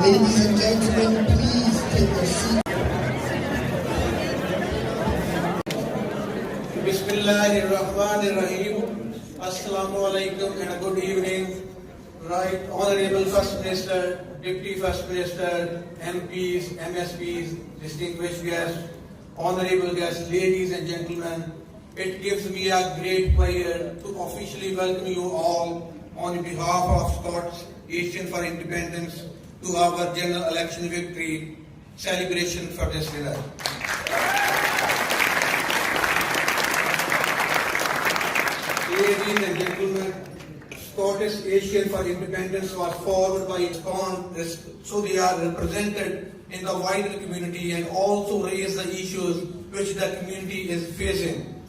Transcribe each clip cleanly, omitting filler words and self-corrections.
Ladies and gentlemen, please take your seat. Bismillahirrahmanirrahim. Assalamu alaikum and a good evening. Right, Honorable First Minister, Deputy First Minister, MPs, MSPs, distinguished guests, honorable guests, ladies and gentlemen, it gives me a great pleasure to officially welcome you all on behalf of Scots Asian for Independence to our general election victory celebration for this dinner. Ladies and gentlemen, Scottish Asian for Independence was formed by Scots, so they are represented in the wider community and also raise the issues which the community is facing.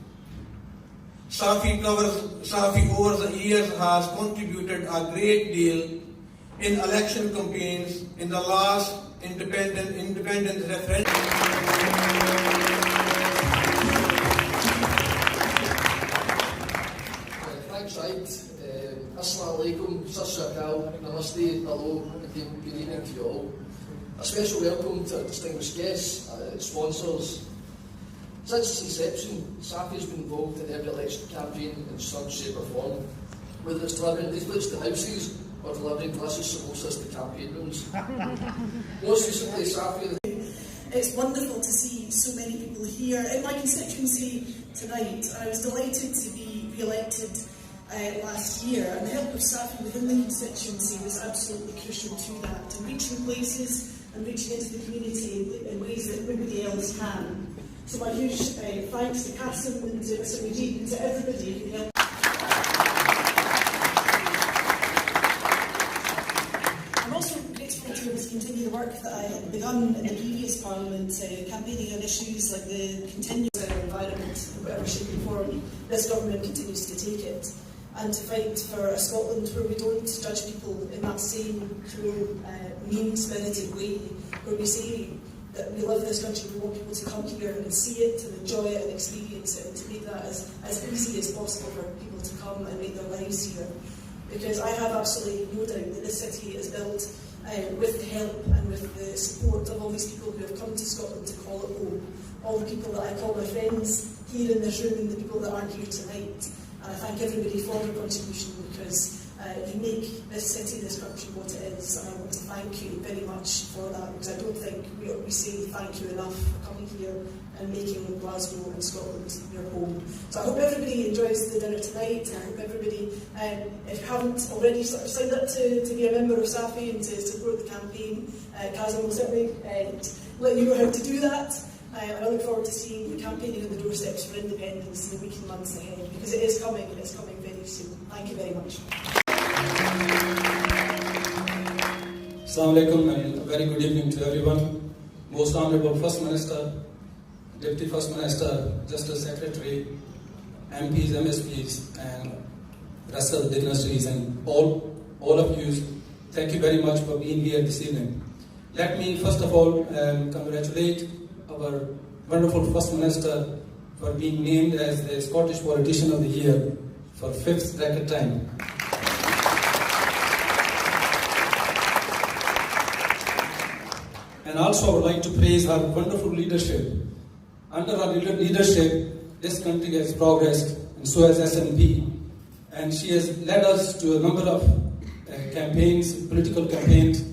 Safi over the years has contributed a great deal in election campaigns in the last independence referendum. Thanks, right. Assalamu alaikum, Sassakal, Namaste, hello, good evening to you all. A special welcome to our distinguished guests, sponsors. Since its inception, Safi has been involved in every election campaign in some shape or form, whether it's delivering leaflets to houses or delivering delicious samosas to campaign rooms. Most recently, Safi... It's wonderful to see so many people here in my constituency tonight. I was delighted to be re-elected last year, and the help of Safi within the constituency was absolutely crucial to that, and reaching places and reaching into the community in ways that nobody else can. So my huge thanks to Kasim and to Samajid and to everybody who helped. I'm also grateful to be able to continue the work that I had begun in the previous Parliament, campaigning on issues like the continued environment in whatever shape or form this government continues to take it, and to fight for a Scotland where we don't judge people in that same cruel, mean-spirited way, where we say that we love this country, we want people to come here and see it and enjoy it and experience it, and to make that as easy as possible for people to come and make their lives here. Because I have absolutely no doubt that this city is built with the help and with the support of all these people who have come to Scotland to call it home. All the people that I call my friends here in this room and the people that aren't here tonight. And I thank everybody for their contribution, because you make this city, this country what it is, and I want to thank you very much for that, because I don't think we say thank you enough for coming here and making Glasgow and Scotland your home. So I hope everybody enjoys the dinner tonight, and I hope everybody, if you haven't already sort of signed up to be a member of Safi and to support the campaign, Kazim will certainly let you know how to do that. And I look forward to seeing you campaigning on the doorsteps for independence in the weeks and months ahead, because it is coming, and it's coming very soon. Thank you very much. Assalamu alaikum and a very good evening to everyone. Most Honourable First Minister, Deputy First Minister, Justice Secretary, MPs, MSPs and rest of the dignitaries and all of you, thank you very much for being here this evening. Let me first of all congratulate our wonderful First Minister for being named as the Scottish Politician of the Year for 5th record time. And also I would like to praise her wonderful leadership. Under her leadership, this country has progressed, and so has SNP. And she has led us to a number of campaigns, political campaigns,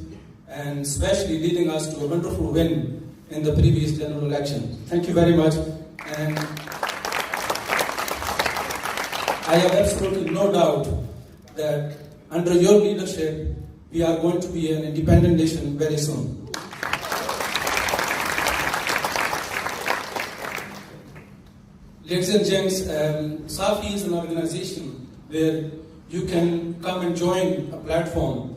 and especially leading us to a wonderful win in the previous general election. Thank you very much. And I have absolutely no doubt that under your leadership, we are going to be an independent nation very soon. Ladies and gents, Safi is an organization where you can come and join a platform,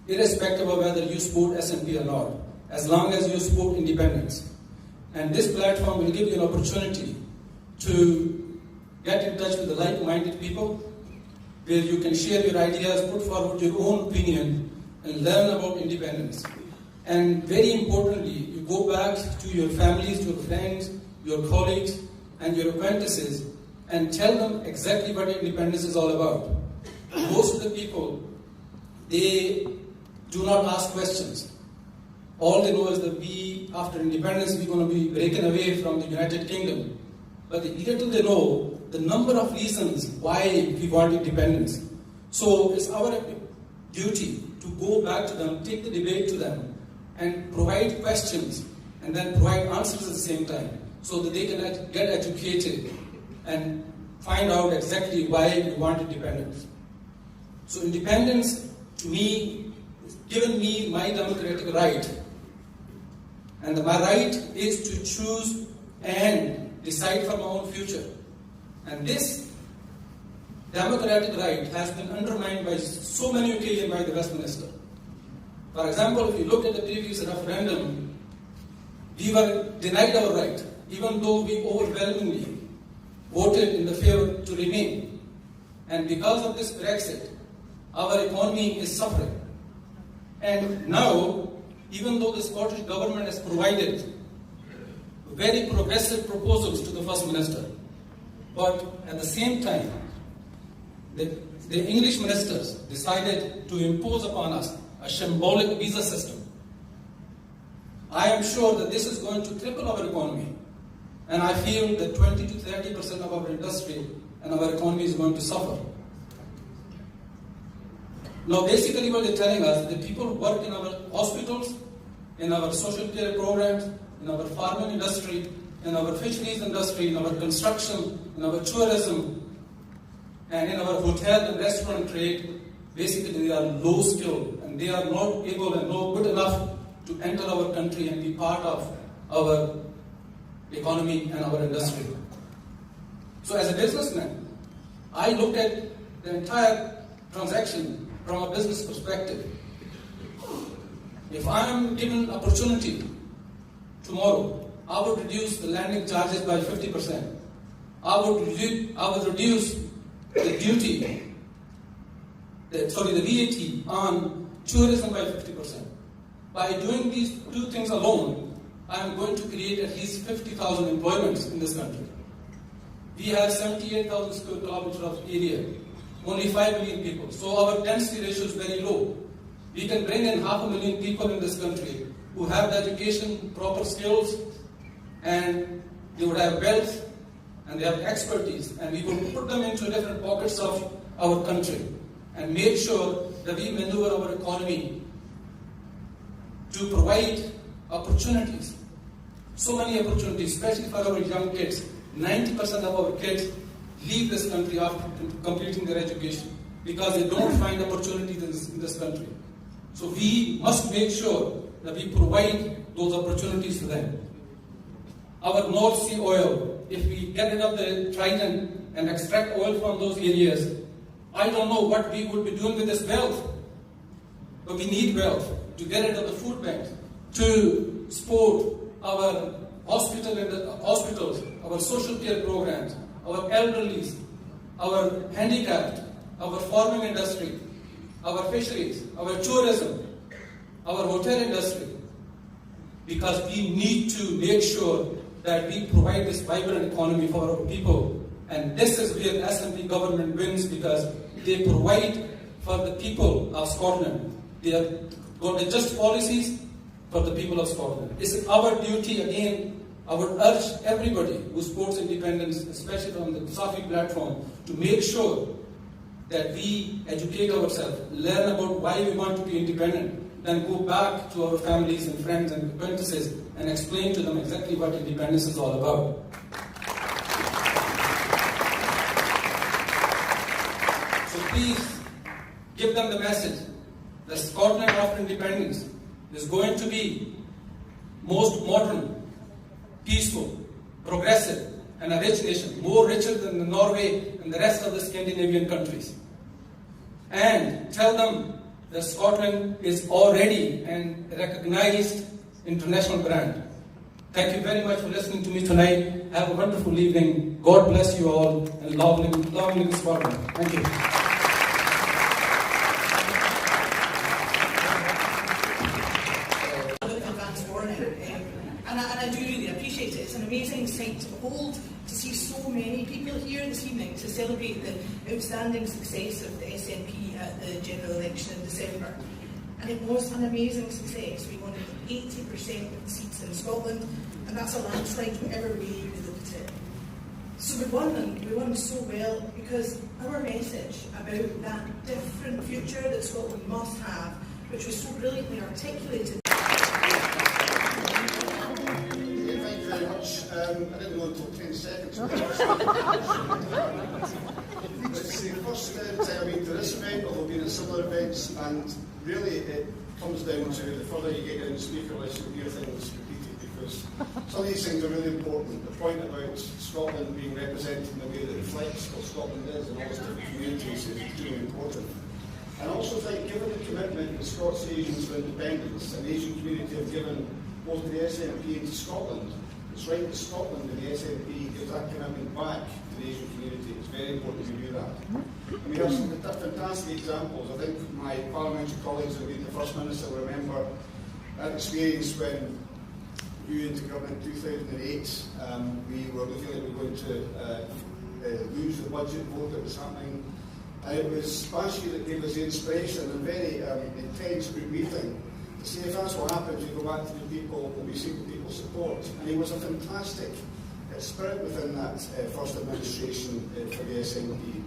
irrespective of whether you support SNP or not, as long as you support independence. And this platform will give you an opportunity to get in touch with the like-minded people, where you can share your ideas, put forward your own opinion, and learn about independence. And very importantly, you go back to your families, to your friends, your colleagues, and your acquaintances, and tell them exactly what independence is all about. Most of the people, they do not ask questions. All they know is that we, after independence, we're going to be breaking away from the United Kingdom. But little they know the number of reasons why we want independence. So it's our duty to go back to them, take the debate to them, and provide questions, and then provide answers at the same time, so that they can get educated and find out exactly why we want independence. So independence, to me, has given me my democratic right. And my right is to choose and decide for my own future. And this democratic right has been undermined by so many occasions by the Westminster. For example, if you look at the previous referendum, we were denied our right, even though we overwhelmingly voted in the favor to remain. And because of this Brexit, our economy is suffering. And now, even though the Scottish government has provided very progressive proposals to the First Minister, but at the same time, the English ministers decided to impose upon us a symbolic visa system. I am sure that this is going to cripple our economy, and I feel that 20 to 30% of our industry and our economy is going to suffer. Now, basically what they're telling us, the people who work in our hospitals, in our social care programs, in our farming industry, in our fisheries industry, in our construction, in our tourism, and in our hotel and restaurant trade, basically they are low skilled and they are not able and not good enough to enter our country and be part of our economy and our industry. So as a businessman, I looked at the entire transaction from a business perspective. If I am given opportunity tomorrow, I would reduce the landing charges by 50%. I would reduce the duty, the VAT on tourism by 50%. By doing these two things alone, I am going to create at least 50,000 employments in this country. We have 78,000 square kilometers of area, only 5 million people. So our density ratio is very low. We can bring in 500,000 people in this country who have the education, proper skills, and they would have wealth, and they have expertise, and we will put them into different pockets of our country and make sure that we maneuver our economy to provide opportunities. So many opportunities, especially for our young kids. 90% of our kids leave this country after completing their education because they don't find opportunities in this country. So we must make sure that we provide those opportunities for them. Our North Sea oil, if we get rid of the Trident and extract oil from those areas, I don't know what we would be doing with this wealth. But we need wealth to get rid of the food banks, to support our hospitals, our social care programs, our elderly, our handicapped, our farming industry, our fisheries, our tourism, our hotel industry. Because we need to make sure that we provide this vibrant economy for our people. And this is where the SNP government wins, because they provide for the people of Scotland. They have got the just policies for the people of Scotland. It's our duty, again, I would urge everybody who supports independence, especially from the Safi platform, to make sure that we educate ourselves, learn about why we want to be independent, then go back to our families and friends and acquaintances and explain to them exactly what independence is all about. So please, give them the message that Scotland after independence is going to be most modern, peaceful, progressive, and a rich nation, more richer than Norway and the rest of the Scandinavian countries. And tell them that Scotland is already a recognized international brand. Thank you very much for listening to me tonight. Have a wonderful evening. God bless you all, and long live Scotland. Thank you. And I do really appreciate it. It's an amazing sight to behold, to see so many people here this evening to celebrate the outstanding success of the SNP at the general election in December. and it was an amazing success. We won 80% of the seats in Scotland, and that's a landslide whatever way you look at it. So we won so well because our message about that different future that Scotland must have, which was so brilliantly articulated. Thank you very much. I didn't know until 10 seconds. It's the first time I've been to this event, although I've been at similar events, and really it comes down to the further you get down the speaker list, you hear things repeated, because some of these things are really important. The point about Scotland being represented in a way that reflects what Scotland is and all its different communities is extremely important. And I also think, given the commitment the Scots Asians for independence and the Asian community have given both to the SNP and to Scotland, it's right that Scotland and the SNP give that commitment back to the Asian community. It's very important we do that. And we have some fantastic examples. I think my parliamentary colleagues who have been the First Minister will remember that experience when you into government in 2008, we were looking like we were going to lose the budget vote that was happening. And it was Bashi that gave us the inspiration and a very intense group meeting to see if that's what happens, you go back to the people and we seek the people's support. And he was a fantastic spirit within that first administration for the SNP.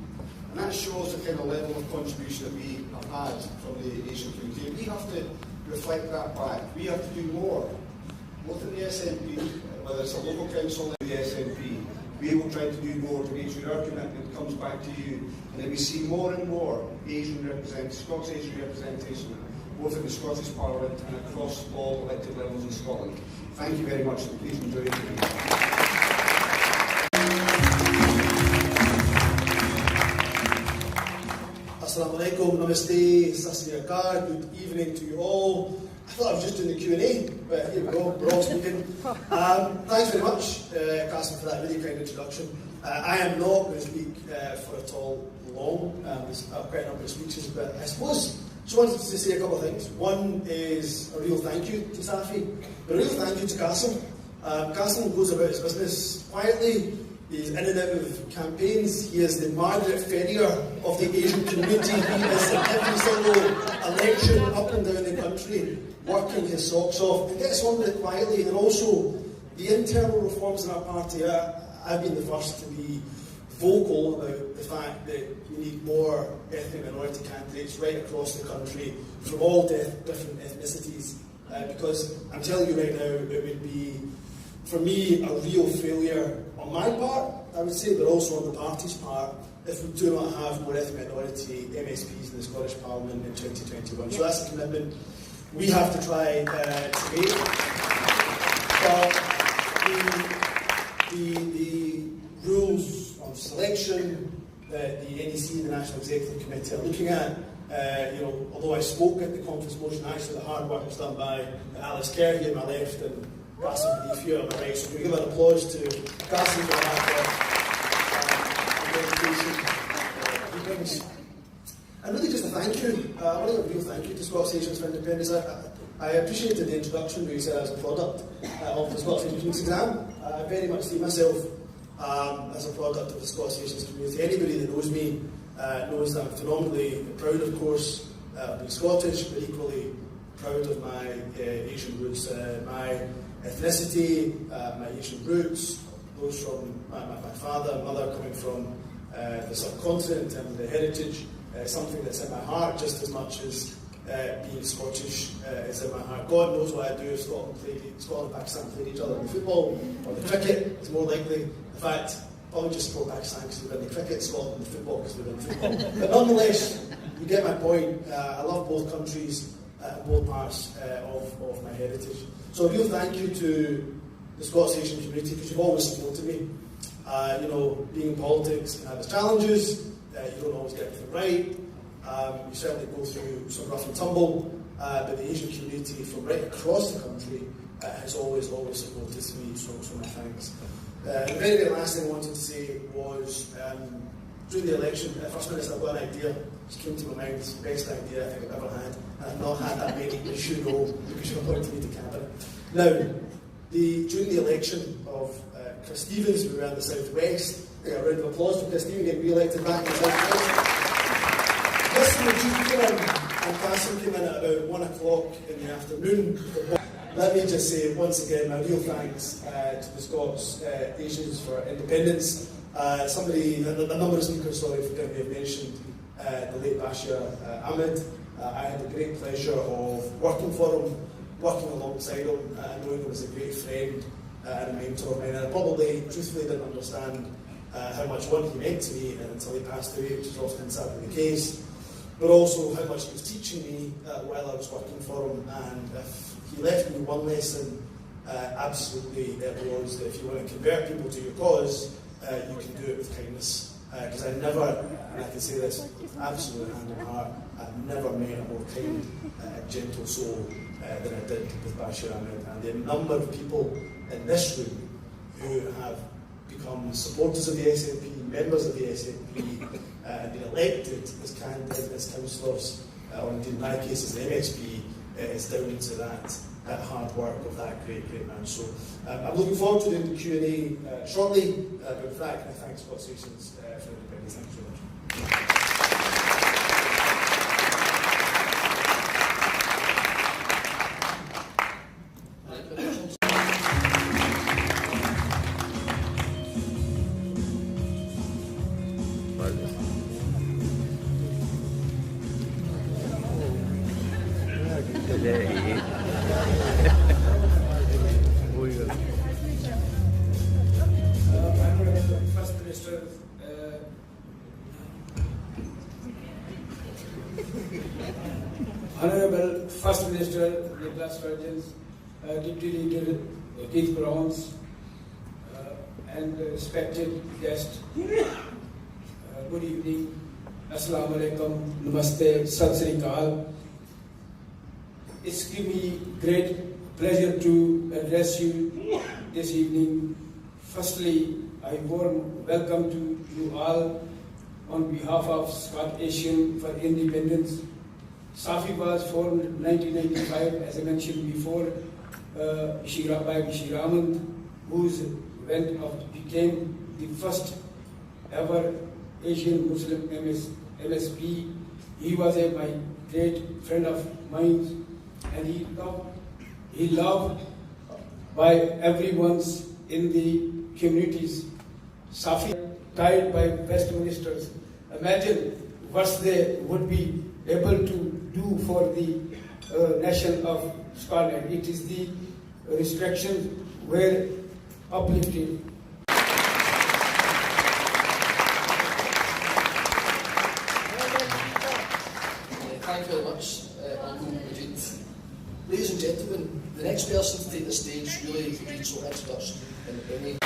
And that shows the kind of level of contribution that we have had from the Asian community. We have to reflect that back. We have to do more, both in the SNP, whether it's a local council or the SNP. We will try to do more to make sure our commitment comes back to you, and that we see more and more Scots Asian representation, both in the Scottish Parliament and across all elected levels in Scotland. Thank you very much, and please enjoy your meeting. Assalamu alaikum, namaste, sasri akar, good evening to you all. I thought I was just doing the Q&A, but here we go, we're all speaking. Thanks very much, Cassim, for that really kind introduction. I am not going to speak for at all long. There's quite a number of speeches, but I suppose just wanted to say a couple of things. One is a real thank you to Safi, but a real thank you to Cassim. Cassim goes about his business quietly. He's in and out of campaigns. He is the Margaret Ferrier of the Asian community. He is in every single election up and down the country, working his socks off, and gets on with it quietly. And also, the internal reforms in our party, I've been the first to be vocal about the fact that we need more ethnic minority candidates right across the country from all different ethnicities. Because I'm telling you right now, it would be, for me, a real failure on my part, I would say, but also on the party's part, if we do not have more ethnic minority MSPs in the Scottish Parliament in 2021. So that's a commitment we have to try to make. But the rules of selection that the NEC, the National Executive Committee, are looking at, although I spoke at the conference motion, actually the hard work was done by Alice Kerr here on my left and Cassim Hadif here on my right. So we give an applause to Cassim for that dedication he brings. And really just a thank you. I want to give a real thank you to Scots Asians for Independence. I appreciated the introduction where you said I was a product of the Scots Asians exam. I very much see myself as a product of the Scots Asians community. Anybody that knows me knows that I'm phenomenally proud, of course, of being Scottish, but equally proud of my Asian roots, my ethnicity, my Asian roots, those from my father and mother coming from the subcontinent and the heritage, something that's in my heart just as much as being Scottish is in my heart. God knows what I do if Scotland and Pakistan played each other in the football or the cricket. It's more likely. In fact, probably just support Pakistan because they're in the cricket, Scotland in the football because they're in the football. But nonetheless, you get my point. I love both countries and both parts of my heritage. So a real thank you to the Scots Asian community because you've always supported me. Being in politics can have its challenges. You don't always get everything right. You certainly go through some rough and tumble, but the Asian community from right across the country has always supported me, so my thanks. The very, very last thing I wanted to say was, during the election, First Minister, I've got an idea, it came to my mind, it's the best idea I think I've ever had, and I've not had that many, as you know, because you've appointed me to Cabinet. Now, during the election of Chris Stevens, we were in the South West. I got a round of applause for Chris Stevens getting re-elected back in the South West. This would and Cassim came in at about 1 o'clock in the afternoon. Let me just say once again my real thanks to the Scots Asians for Independence. A number of speakers, forgive me, have mentioned the late Bashir Ahmed. I had the great pleasure of working for him, working alongside him, knowing he was a great friend and a mentor of mine. And I probably, truthfully, didn't understand how much he meant to me until he passed away, which is often sadly the case. But also how much he was teaching me while I was working for him. And if he left me one lesson, absolutely it was that if you want to convert people to your cause, you can do it with kindness. Because I never, and I can say this with absolute hand on heart, I've never met a more kind, gentle soul than I did with Bashir Ahmed. And the number of people in this room who have become supporters of the SNP, members of the SNP, and been elected as councillors, or indeed in my case as the MSP, is down to that hard work of that great man. So I'm looking forward to doing the Q&A shortly, but with that, I thank Scots Asians for Independence. Thank you so much. Honourable First Minister Nicola Sturgeon's, Deputy Leader Keith Browns, and respected guests, good evening, Assalamu alaikum, Namaste, Sat Sri Akal. It's given me great pleasure to address you this evening. Firstly, I warm welcome to you all on behalf of Scots Asian for Independence. SAFI was formed in 1995, as I mentioned before, by Bashir Ahmed, who became the first ever Asian Muslim MSP. He was my great friend of mine, and he loved by everyone's in the communities. SAFI tied by West Ministers. Imagine what they would be able to do for the nation of Scotland. It is the restrictions were uplifted. Thank you very much, Uncle Majid. Ladies and gentlemen, the next person to take the stage really needs no introduction in any.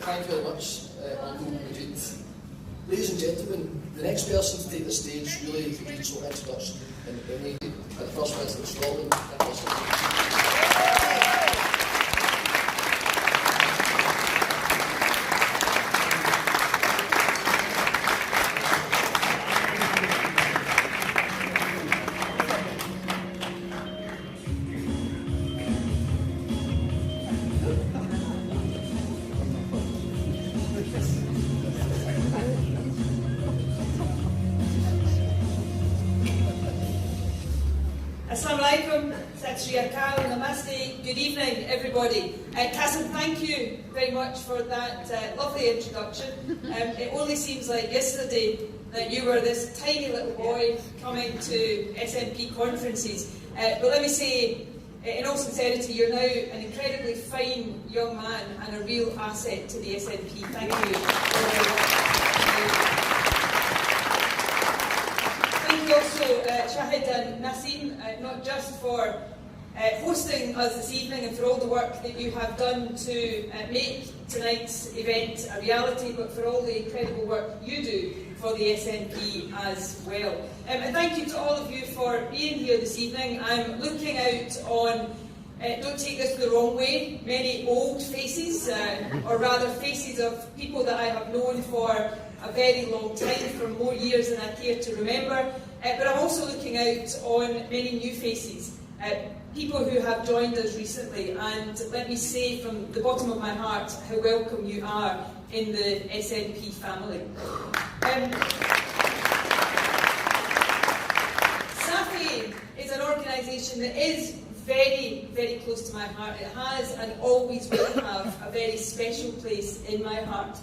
Thank you very much, Uncle Majid. Ladies and gentlemen, the next person to take the stage really needs no introduction in any. The First Minister of Scotland, Assalamu alaikum, Sat Sri Akal, Namaste, good evening everybody. Cassim, thank you very much for that lovely introduction. It only seems like yesterday that you were this tiny little boy coming to SNP conferences. But let me say, in all sincerity, you're now an incredibly fine young man and a real asset to the SNP. Thank you. Thank you also, Shahid and Naseem, not just for hosting us this evening and for all the work that you have done to make tonight's event a reality, but for all the incredible work you do for the SNP as well. And thank you to all of you for being here this evening. I'm looking out on, don't take this the wrong way, many old faces, or rather faces of people that I have known for a very long time, for more years than I care to remember. But I'm also looking out on many new faces. people who have joined us recently, and let me say from the bottom of my heart how welcome you are in the SNP family. SAFI is an organisation that is very, very close to my heart. It has and always will have a very special place in my heart.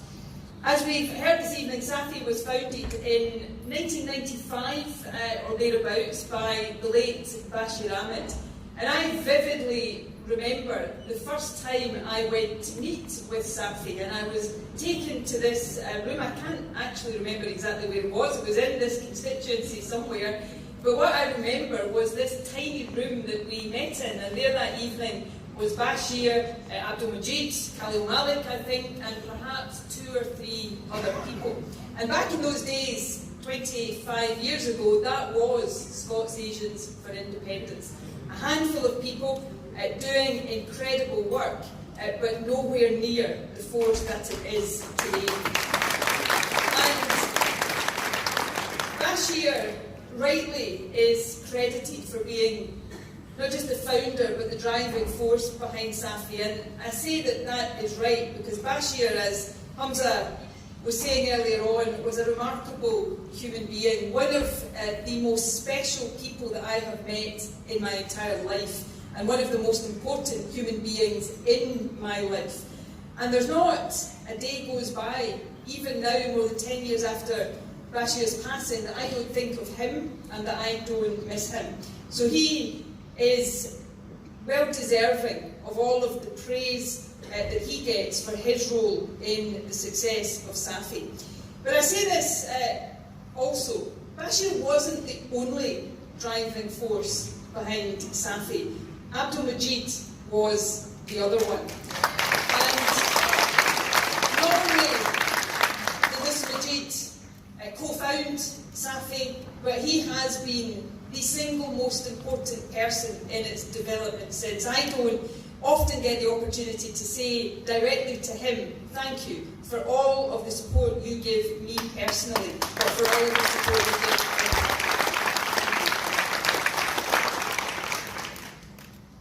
As we've heard this evening, SAFI was founded in 1995 or thereabouts by the late Bashir Ahmed. And I vividly remember the first time I went to meet with SAFI, and I was taken to this room. I can't actually remember exactly where it was. It was in this constituency somewhere. But what I remember was this tiny room that we met in, and there that evening was Bashir, Abdul Majid, Khalil Malik, I think, and perhaps 2 or 3 other people. And back in those days, 25 years ago, that was Scots Asians for Independence. A handful of people doing incredible work, but nowhere near the force that it is today. And Bashir rightly is credited for being not just the founder, but the driving force behind SAFI. And I say that that is right because Bashir, as Hamza was saying earlier on, was a remarkable human being, one of the most special people that I have met in my entire life, and one of the most important human beings in my life. And there's not a day goes by, even now more than 10 years after Bashir's passing, that I don't think of him and that I don't miss him. So he is well deserving of all of the praise that he gets for his role in the success of SAFI. But I say this also, Bashir wasn't the only driving force behind SAFI. Abdul Majid was the other one. And not only did this Majid co-found SAFI, but he has been the single most important person in its development since. I don't often get the opportunity to say directly to him, thank you for all of the support you give me personally, but for all of the support you give me.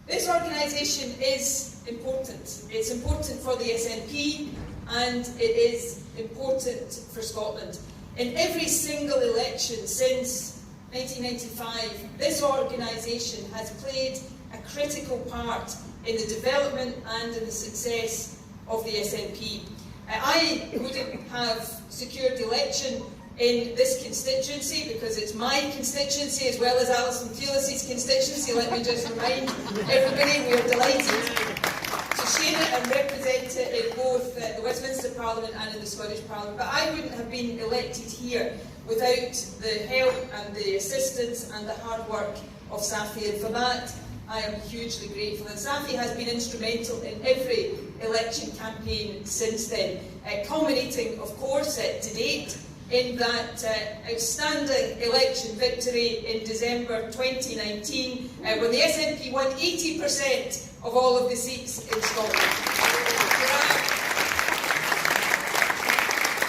This organisation is important. It's important for the SNP and it is important for Scotland. In every single election since 1995, this organisation has played a critical part in the development and in the success of the SNP. I wouldn't have secured the election in this constituency because it's my constituency as well as Alison Keelis's constituency. Let me just remind everybody we are delighted to share it and represent it in both the Westminster Parliament and in the Scottish Parliament. But I wouldn't have been elected here without the help and the assistance and the hard work of SAFI, and for that I am hugely grateful. And SAFI has been instrumental in every election campaign since then, culminating, of course, to date in that outstanding election victory in December 2019, when the SNP won 80% of all of the seats in Scotland.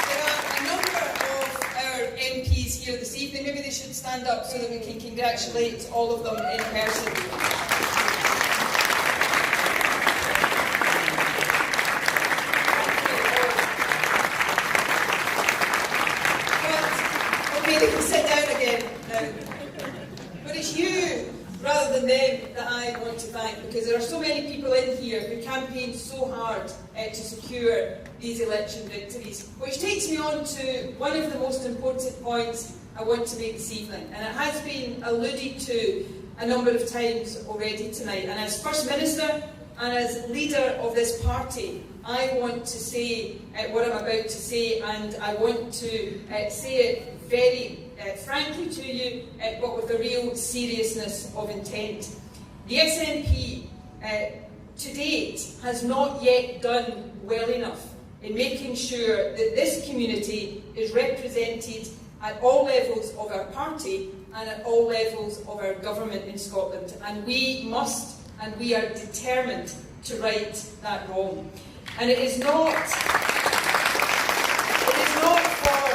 There are a number of our MPs here this evening. Maybe they should stand up so that we can congratulate all of them in person. They can sit down again now. But it's you, rather than them, that I want to thank, because there are so many people in here who campaigned so hard to secure these election victories. Which takes me on to one of the most important points I want to make this evening, and it has been alluded to a number of times already tonight. And as First Minister and as leader of this party, I want to say what I'm about to say, and I want to say it very frankly to you, but with a real seriousness of intent. The SNP to date has not yet done well enough in making sure that this community is represented at all levels of our party and at all levels of our government in Scotland. And we must, and we are determined to right that wrong. And it is not for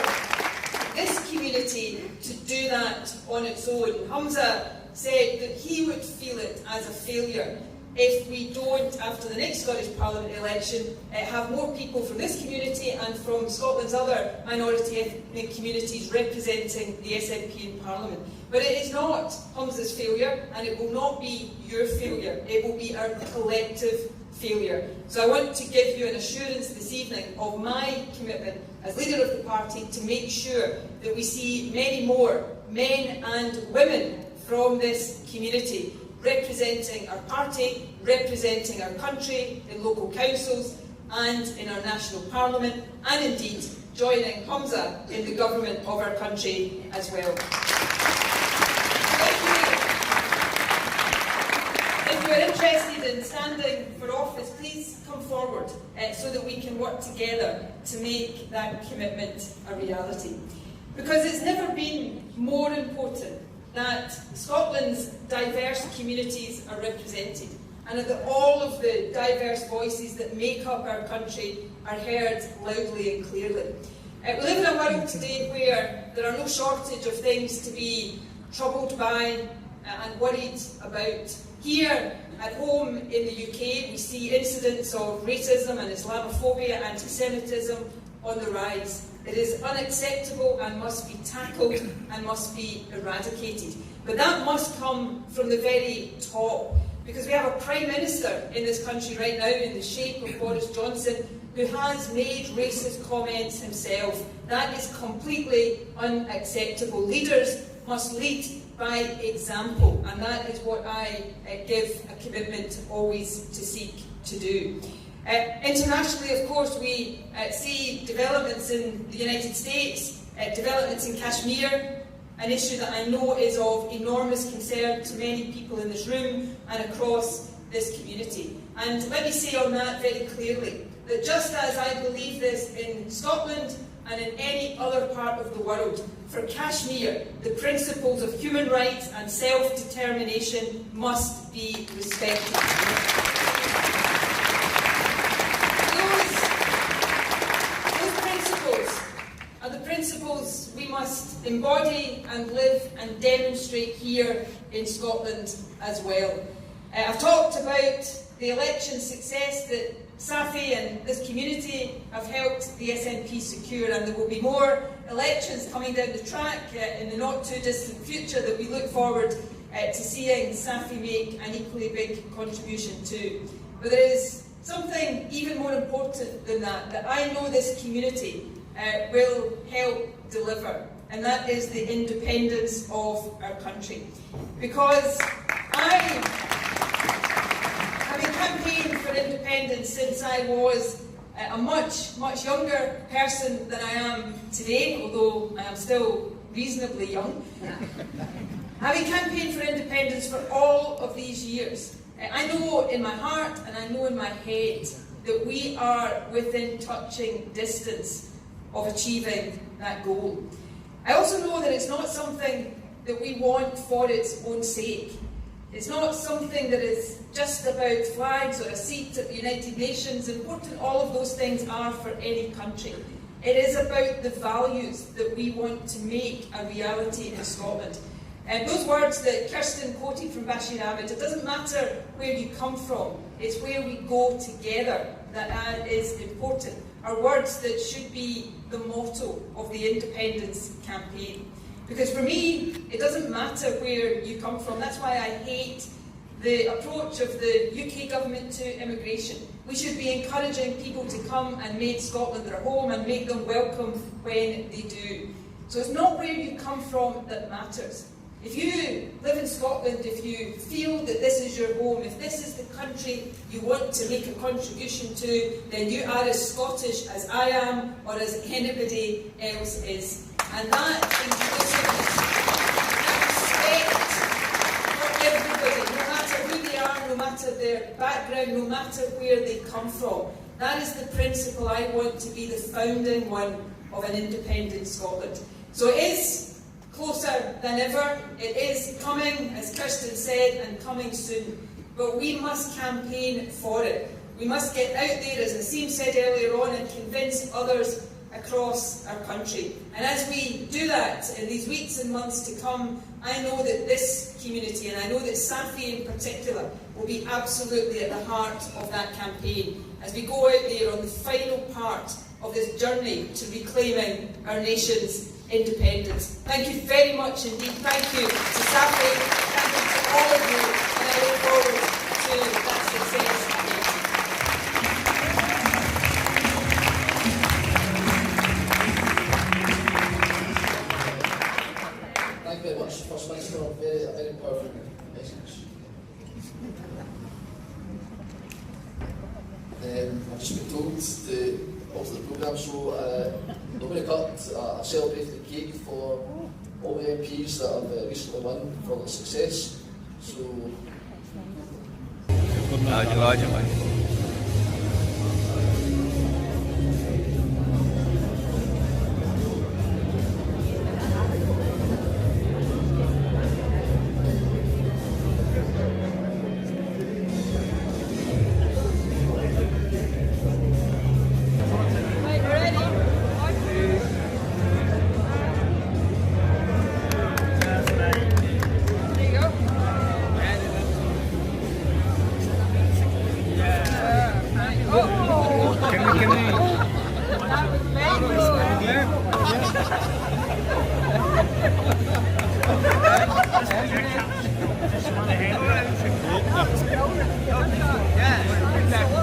this community to do that on its own. Hamza said that he would feel it as a failure if we don't, after the next Scottish Parliament election, have more people from this community and from Scotland's other minority ethnic communities representing the SNP in Parliament. But it is not Humza's failure, and it will not be your failure. It will be our collective failure. So I want to give you an assurance this evening of my commitment as leader of the party to make sure that we see many more men and women from this community representing our party, representing our country in local councils and in our national parliament, and indeed joining Humza in the government of our country as well. If you are interested in standing for office, please come forward so that we can work together to make that commitment a reality. Because it's never been more important that Scotland's diverse communities are represented and that all of the diverse voices that make up our country are heard loudly and clearly. We live in a world today where there are no shortage of things to be troubled by and worried about. Here at home in the UK, we see incidents of racism and Islamophobia, anti-Semitism on the rise. It is unacceptable and must be tackled and must be eradicated. But that must come from the very top, because we have a Prime Minister in this country right now in the shape of Boris Johnson who has made racist comments himself. That is completely unacceptable. Leaders must lead by example, and that is what I give a commitment always to seek to do. Internationally, of course, we see developments in the United States, developments in Kashmir, an issue that I know is of enormous concern to many people in this room and across this community. And let me say on that very clearly, that just as I believe this in Scotland and in any other part of the world, for Kashmir, the principles of human rights and self-determination must be respected. Principles we must embody and live and demonstrate here in Scotland as well. I've talked about the election success that Safi and this community have helped the SNP secure, and there will be more elections coming down the track in the not too distant future that we look forward to seeing Safi make an equally big contribution to. But there is something even more important than that I know this community will help deliver, and that is the independence of our country. Because having campaigned for independence since I was a much younger person than I am today, although I am still reasonably young, having campaigned for independence for all of these years, I know in my heart and I know in my head that we are within touching distance of achieving that goal. I also know that it's not something that we want for its own sake. It's not something that is just about flags or a seat at the United Nations, important all of those things are for any country. It is about the values that we want to make a reality in Scotland. And those words that Kirsten quoted from Bashir Ahmed, it doesn't matter where you come from, it's where we go together that is important, are words that should be the motto of the independence campaign. Because for me, it doesn't matter where you come from. That's why I hate the approach of the UK government to immigration. We should be encouraging people to come and make Scotland their home and make them welcome when they do. So it's not where you come from that matters. If you live in Scotland, if you feel that this is your home, if this is the country you want to make a contribution to, then you are as Scottish as I am or as anybody else is. And that inclusiveness, that respect for everybody, no matter who they are, no matter their background, no matter where they come from, that is the principle I want to be the founding one of an independent Scotland. So it is closer than ever. It is coming, as Kirsten said, and coming soon. But we must campaign for it. We must get out there, as Naseem said earlier on, and convince others across our country. And as we do that in these weeks and months to come, I know that this community, and I know that Safi in particular, will be absolutely at the heart of that campaign as we go out there on the final part of this journey to reclaiming our nation's independence. Thank you very much indeed. Thank you to Safi, thank you to all of you, and I look forward to that success. Thank you very much, First Minister. A very powerful message. I've just been told after the programme, so I'm going to cut a celebratory cake for all the MPs that have recently won for their success. So. Yeah.